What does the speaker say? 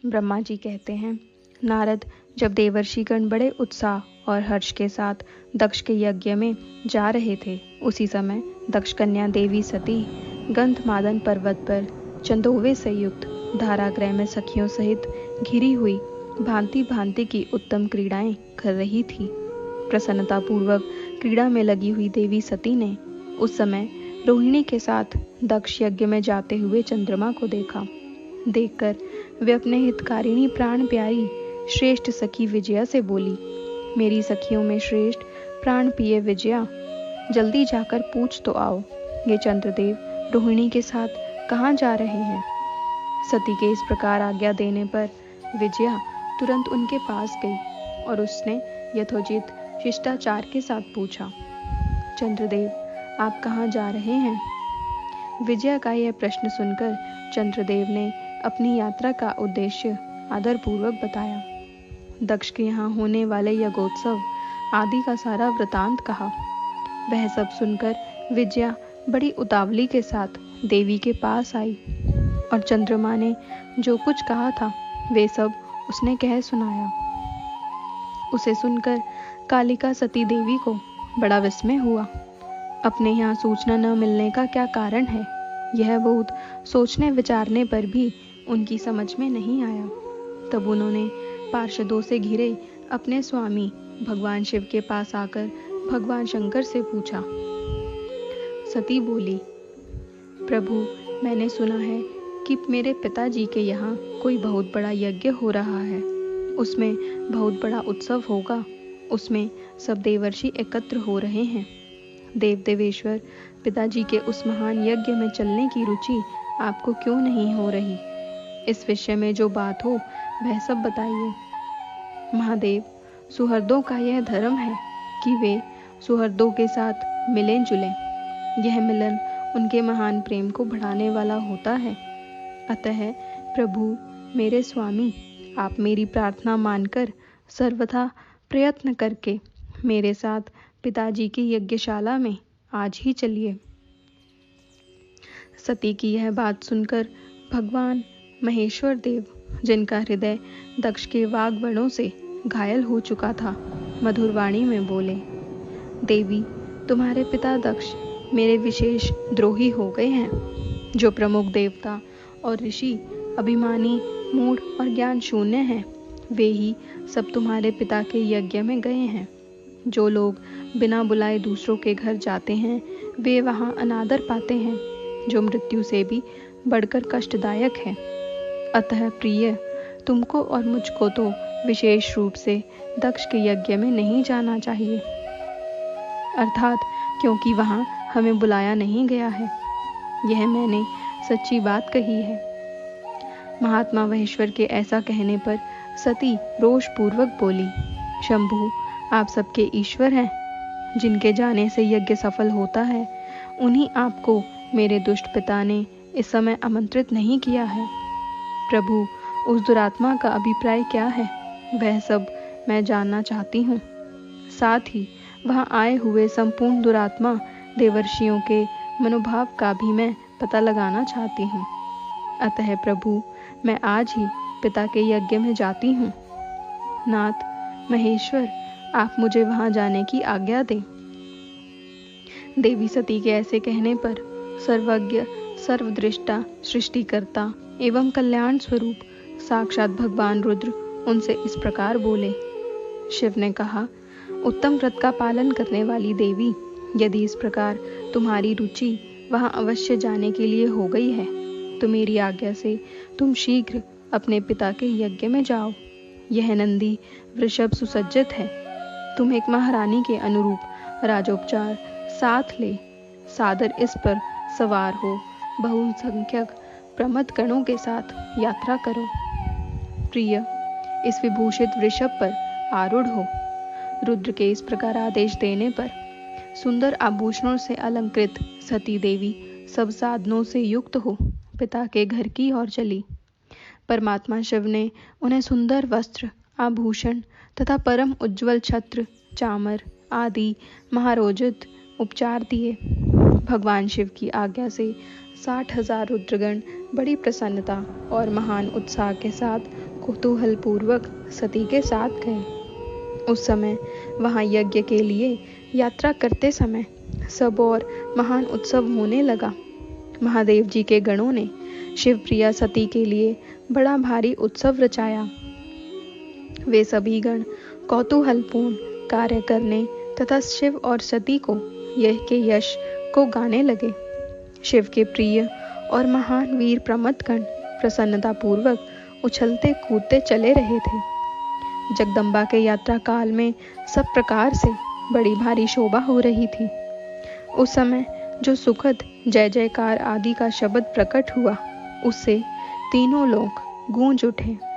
ब्रह्मा जी कहते हैं, नारद जब देवर्षिगण बड़े उत्साह और हर्ष के साथ दक्ष के यज्ञ में जा रहे थे, उसी समय दक्ष कन्या देवी सती गंधमादन पर्वत पर चंदोवे से युक्त धारागृह में सखियों सहित घिरी हुई भांति भांति की उत्तम क्रीड़ाएं कर रही थी। प्रसन्नता पूर्वक क्रीड़ा में लगी हुई देवी सती ने उस समय रोहिणी के साथ दक्ष यज्ञ में जाते हुए चंद्रमा को देखा। देखकर वे अपने हितकारिणी प्राण प्यारी श्रेष्ठ सखी विजया से बोली, मेरी सखियों में श्रेष्ठ प्राण प्रिय विजया, जल्दी जाकर पूछ तो आओ, ये चंद्रदेव रोहिणी के साथ कहाँ जा रहे हैं। सती के इस प्रकार आज्ञा देने पर विजया तुरंत उनके पास गई और उसने यथोचित शिष्टाचार के साथ पूछा, चंद्रदेव आप कहाँ जा रहे हैं। विजया का यह प्रश्न सुनकर चंद्रदेव ने अपनी यात्रा का उद्देश्य आदरपूर्वक बताया। दक्ष के यहाँ होने वाले यज्ञोत्सव आदि का सारा वृतांत कहा। वह सब सुनकर विजया बड़ी उतावली के साथ देवी के पास आई और चंद्रमा ने जो कुछ कहा था वे सब उसने कह सुनाया। उसे सुनकर कालिका सती देवी को बड़ा विस्मय हुआ। अपने यहाँ सूचना न मिलने का क्या कारण है, यह बहुत सोचने विचारने पर भी उनकी समझ में नहीं आया। तब उन्होंने पार्षदों से घिरे अपने स्वामी भगवान शिव के पास आकर भगवान शंकर से पूछा। सती बोली, प्रभु मैंने सुना है कि मेरे पिताजी के यहाँ कोई बहुत बड़ा यज्ञ हो रहा है, उसमें बहुत बड़ा उत्सव होगा, उसमें सब देवर्षि एकत्र हो रहे हैं। देव देवेश्वर पिताजी के उस महान यज्ञ में चलने की रुचि आपको क्यों नहीं हो रही। इस विषय में जो बात हो वह सब बताइए। महादेव, सुहृदों का यह धर्म है कि वे सुहृदों के साथ मिलें जुलें। यह मिलन उनके महान प्रेम को बढ़ाने वाला होता है। अतः प्रभु मेरे स्वामी, आप मेरी प्रार्थना मानकर सर्वथा प्रयत्न करके मेरे साथ पिताजी की यज्ञशाला में आज ही चलिए। सती की यह बात सुनकर भगवान महेश्वर देव, जिनका हृदय दक्ष के वाग्वणों से घायल हो चुका था, मधुर वाणी में बोले, देवी तुम्हारे पिता दक्ष मेरे विशेष द्रोही हो गए हैं। जो प्रमुख देवता और ऋषि अभिमानी, मूढ़ और ज्ञान शून्य हैं, वे ही सब तुम्हारे पिता के यज्ञ में गए हैं। जो लोग बिना बुलाए दूसरों के घर जाते हैं, वे वहां अनादर पाते हैं, जो मृत्यु से भी बढ़कर कष्टदायक है। अतः प्रिय, तुमको और मुझको तो विशेष रूप से दक्ष के यज्ञ में नहीं जाना चाहिए, अर्थात क्योंकि वहां हमें बुलाया नहीं गया है। यह मैंने सच्ची बात कही है। महात्मा महेश्वर के ऐसा कहने पर सती रोषपूर्वक बोली, शंभु आप सबके ईश्वर हैं। जिनके जाने से यज्ञ सफल होता है, उन्हीं आपको मेरे दुष्ट पिता ने इस समय आमंत्रित नहीं किया है। प्रभु उस दुरात्मा का अभिप्राय क्या है, वह सब मैं जानना चाहती हूँ। साथ ही वहाँ आए हुए संपूर्ण दुरात्मा देवर्षियों के मनोभाव का भी मैं पता लगाना चाहती हूँ। अतः प्रभु मैं आज ही पिता के यज्ञ में जाती हूँ। नाथ महेश्वर, आप मुझे वहां जाने की आज्ञा दें। देवी सती के ऐसे कहने पर सर्वज्ञ, सर्वदृष्टा, सृष्टिकर्ता एवं कल्याण स्वरूप साक्षात भगवान रुद्र उनसे इस प्रकार बोले। शिव ने कहा, उत्तम व्रत का पालन करने वाली देवी, यदि इस प्रकार तुम्हारी रुचि वहां अवश्य जाने के लिए हो गई है, तो मेरी आज्ञा से तुम शीघ्र अपने पिता के यज्ञ में जाओ। यह नंदी वृषभ सुसज्जित है। तुम एक महारानी के अनुरूप राजोपचार साथ ले सादर इस पर सवार हो बहुसंख्यक प्रमथ गणों के साथ यात्रा करो। प्रिय, इस विभूषित वृषभ पर आरूढ़ हो। रुद्र के इस प्रकार आदेश देने पर सुंदर आभूषणों से अलंकृत सती देवी सब साधनों से युक्त हो पिता के घर की ओर चली। परमात्मा शिव ने उन्हें सुंदर वस्त्र, आभूषण तथा परम उज्ज्वल छत्र, चामर आदि महारोजित उपचार दिए। भगवान शिव की आज्ञा से 60,000 रुद्रगण बड़ी प्रसन्नता और महान उत्साह के साथ कौतूहल पूर्वक सती के साथ गए। उस समय वहां यज्ञ के लिए यात्रा करते समय सब और महान उत्सव होने लगा। महादेव जी के गणों ने शिवप्रिया सती के लिए बड़ा भारी उत्सव रचाया। वे सभी गण कौतूहलपूर्ण कार्य करने तथा शिव और सती को यह के यश को गाने लगे। शिव के प्रिय और महान वीर प्रमथगण प्रसन्नता पूर्वक उछलते कूदते चले रहे थे। जगदम्बा के यात्रा काल में सब प्रकार से बड़ी भारी शोभा हो रही थी। उस समय जो सुखद जय जयकार आदि का शब्द प्रकट हुआ, उससे तीनों लोग गूंज उठे।